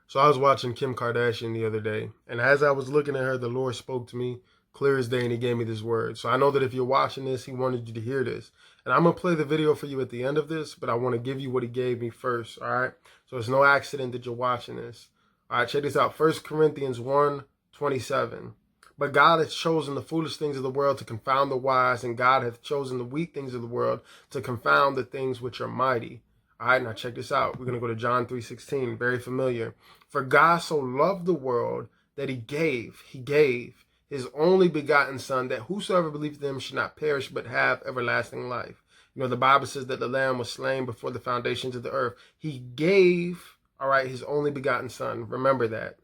So I was watching Kim Kardashian the other day, and as I was looking at her, the Lord spoke to me clear as day, and He gave me this word. So I know that if you're watching this, He wanted you to hear this. And I'm going to play the video for you at the end of this, but I want to give you what He gave me first, all right? So it's no accident that you're watching this. All right, check this out. 1 Corinthians 1:27. But God has chosen the foolish things of the world to confound the wise, and God hath chosen the weak things of the world to confound the things which are mighty. All right, now check this out. We're going to go to John 3:16, very familiar. For God so loved the world that he gave his only begotten Son, that whosoever believeth in him should not perish but have everlasting life. You know, the Bible says that the Lamb was slain before the foundations of the earth. He gave, all right, his only begotten Son. Remember that.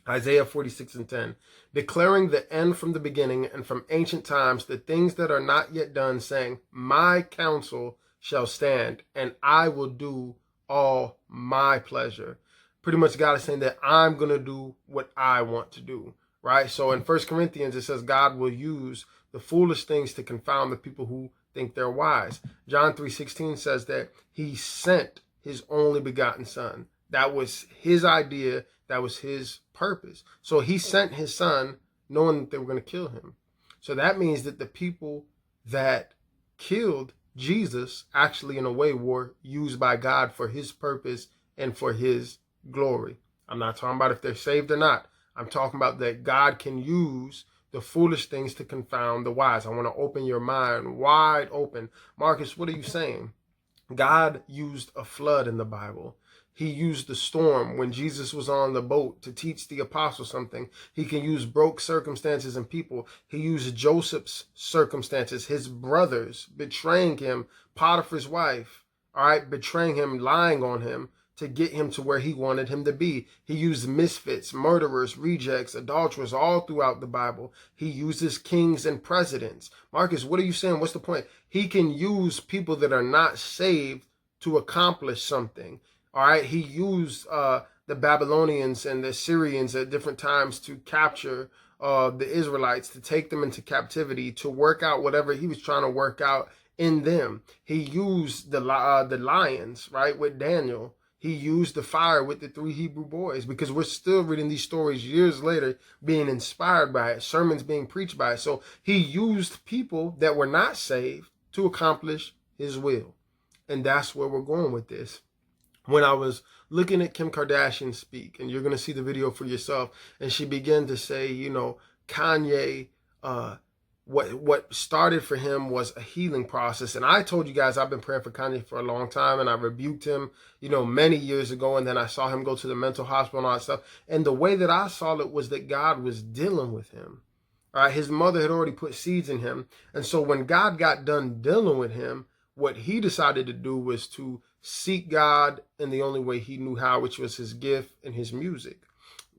Isaiah 46:10, declaring the end from the beginning and from ancient times, the things that are not yet done, saying, my counsel shall stand, and I will do all my pleasure. Pretty much God is saying that I'm going to do what I want to do, right? So in 1 Corinthians, it says God will use the foolish things to confound the people who think they're wise. John 3:16 says that he sent his only begotten Son. That was his idea. That was his purpose. So he sent his Son knowing that they were going to kill him. So that means that the people that killed Jesus actually, in a way, were used by God for his purpose and for his glory. I'm not talking about if they're saved or not. I'm talking about that God can use the foolish things to confound the wise. I want to open your mind wide open. Marcus, what are you saying? God used a flood in the Bible. He used the storm when Jesus was on the boat to teach the apostles something. He can use broke circumstances and people. He used Joseph's circumstances, his brothers betraying him, Potiphar's wife, all right, betraying him, lying on him to get him to where he wanted him to be. He used misfits, murderers, rejects, adulterers all throughout the Bible. He uses kings and presidents. Marcus, what are you saying? What's the point? He can use people that are not saved to accomplish something. All right, he used the Babylonians and the Assyrians at different times to capture the Israelites, to take them into captivity, to work out whatever he was trying to work out in them. He used the lions, right, with Daniel. He used the fire with the 3 Hebrew boys, because we're still reading these stories years later, being inspired by it, sermons being preached by it. So he used people that were not saved to accomplish his will. And that's where we're going with this. When I was looking at Kim Kardashian speak, and you're going to see the video for yourself, and she began to say, you know, Kanye, what started for him was a healing process. And I told you guys I've been praying for Kanye for a long time, and I rebuked him, you know, many years ago, and then I saw him go to the mental hospital and all that stuff. And the way that I saw it was that God was dealing with him. All right, his mother had already put seeds in him. And so when God got done dealing with him, what he decided to do was to seek God in the only way he knew how, which was his gift and his music.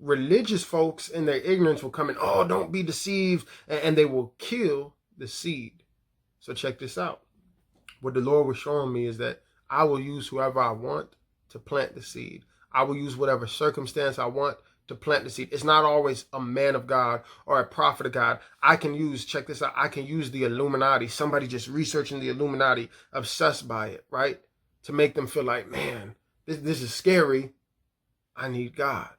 Religious folks in their ignorance will come in, oh, don't be deceived, and they will kill the seed. So check this out. What the Lord was showing me is that I will use whoever I want to plant the seed. I will use whatever circumstance I want to plant the seed. It's not always a man of God or a prophet of God. I can use, check this out, I can use the Illuminati, somebody just researching the Illuminati, obsessed by it, right? To make them feel like, man, this is scary. I need God.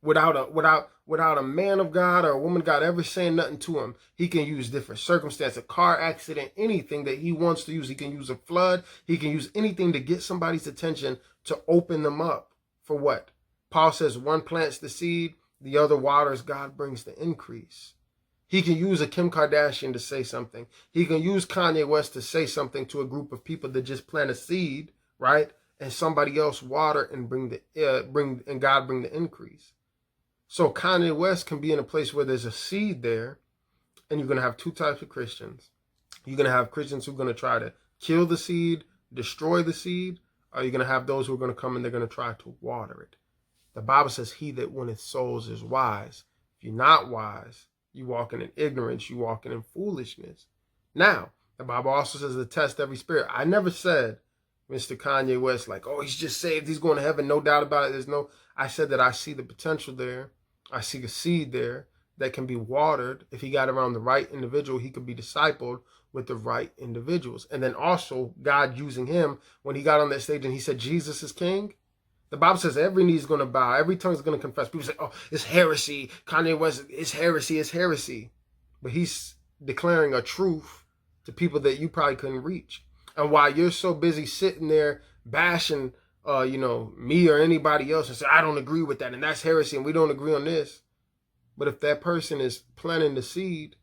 Without a man of God or a woman of God ever saying nothing to him, he can use different circumstances, a car accident, anything that he wants to use. He can use a flood. He can use anything to get somebody's attention, to open them up for what? Paul says one plants the seed, the other waters, God brings the increase. He can use a Kim Kardashian to say something. He can use Kanye West to say something to a group of people that just plant a seed, right? And somebody else water and God bring the increase. So Kanye West can be in a place where there's a seed there, and you're going to have 2 types of Christians. You're going to have Christians who are going to try to kill the seed, destroy the seed, or you're going to have those who are going to come and they're going to try to water it. The Bible says he that winneth souls is wise. If you're not wise, you walking in ignorance, you walking in foolishness. Now, the Bible also says to test every spirit. I never said, Mr. Kanye West, like, oh, he's just saved, he's going to heaven, no doubt about it. I said that I see the potential there. I see the seed there that can be watered. If he got around the right individual, he could be discipled with the right individuals. And then also God using him when he got on that stage and he said, Jesus is king. The Bible says every knee is going to bow, every tongue is going to confess. People say, oh, it's heresy. Kanye West, it's heresy, it's heresy. But he's declaring a truth to people that you probably couldn't reach. And while you're so busy sitting there bashing, me or anybody else and say, I don't agree with that, and that's heresy, and we don't agree on this. But if that person is planting the seed,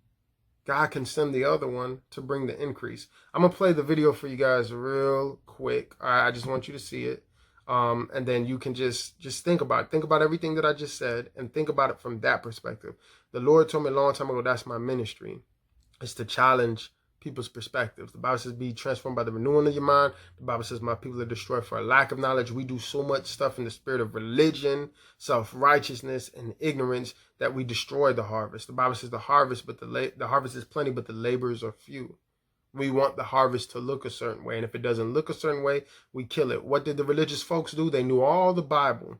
God can send the other one to bring the increase. I'm going to play the video for you guys real quick. All right, I just want you to see it. And then you can just think about it. Think about everything that I just said and think about it from that perspective. The Lord told me a long time ago, that's my ministry. It's to challenge people's perspectives. The Bible says, be transformed by the renewing of your mind. The Bible says, my people are destroyed for a lack of knowledge. We do so much stuff in the spirit of religion, self-righteousness, and ignorance that we destroy the harvest. The Bible says the harvest is plenty, but the laborers are few. We want the harvest to look a certain way, and if it doesn't look a certain way, we kill it. What did the religious folks do? They knew all the Bible,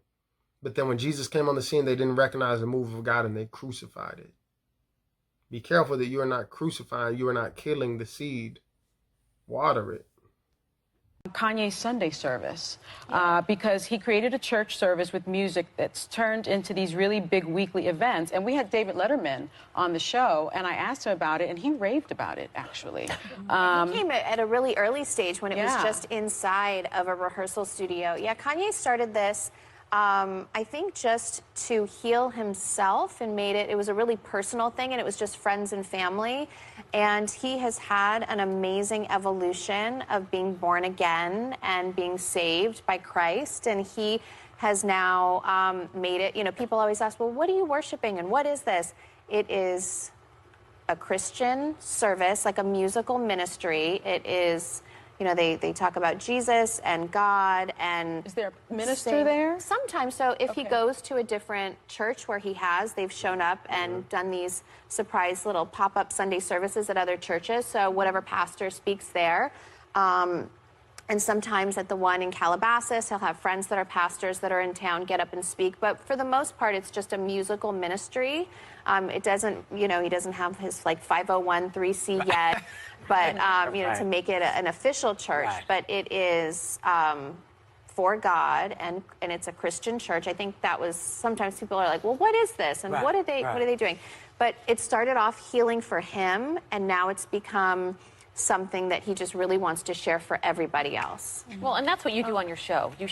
but then when Jesus came on the scene, they didn't recognize the move of God, and they crucified it. Be careful that you are not crucifying, you are not killing the seed. Water it. Kanye's Sunday service, because he created a church service with music that's turned into these really big weekly events. And we had David Letterman on the show, and I asked him about it, and he raved about it, actually. He came at a really early stage when it was just inside of a rehearsal studio. Yeah, Kanye started this, I think, just to heal himself, and it was a really personal thing, and it was just friends and family. And he has had an amazing evolution of being born again and being saved by Christ. And he has now made it, people always ask, well, what are you worshiping and what is this? It is a Christian service, like a musical ministry. It is, they talk about Jesus and God. And is there a minister there? Sometimes. So if he goes to a different church where they've shown up and done these surprise little pop-up Sunday services at other churches. So whatever pastor speaks there. And sometimes at the one in Calabasas, he'll have friends that are pastors that are in town get up and speak. But for the most part, it's just a musical ministry. It doesn't, he doesn't have his 501(c) yet, but to make it an official church. But it is for God, and it's a Christian church. I think that was, sometimes people are like, well, what is this? And what are they doing? But it started off healing for him, and now it's become something that he just really wants to share for everybody else. Well, and that's what you do on your show. You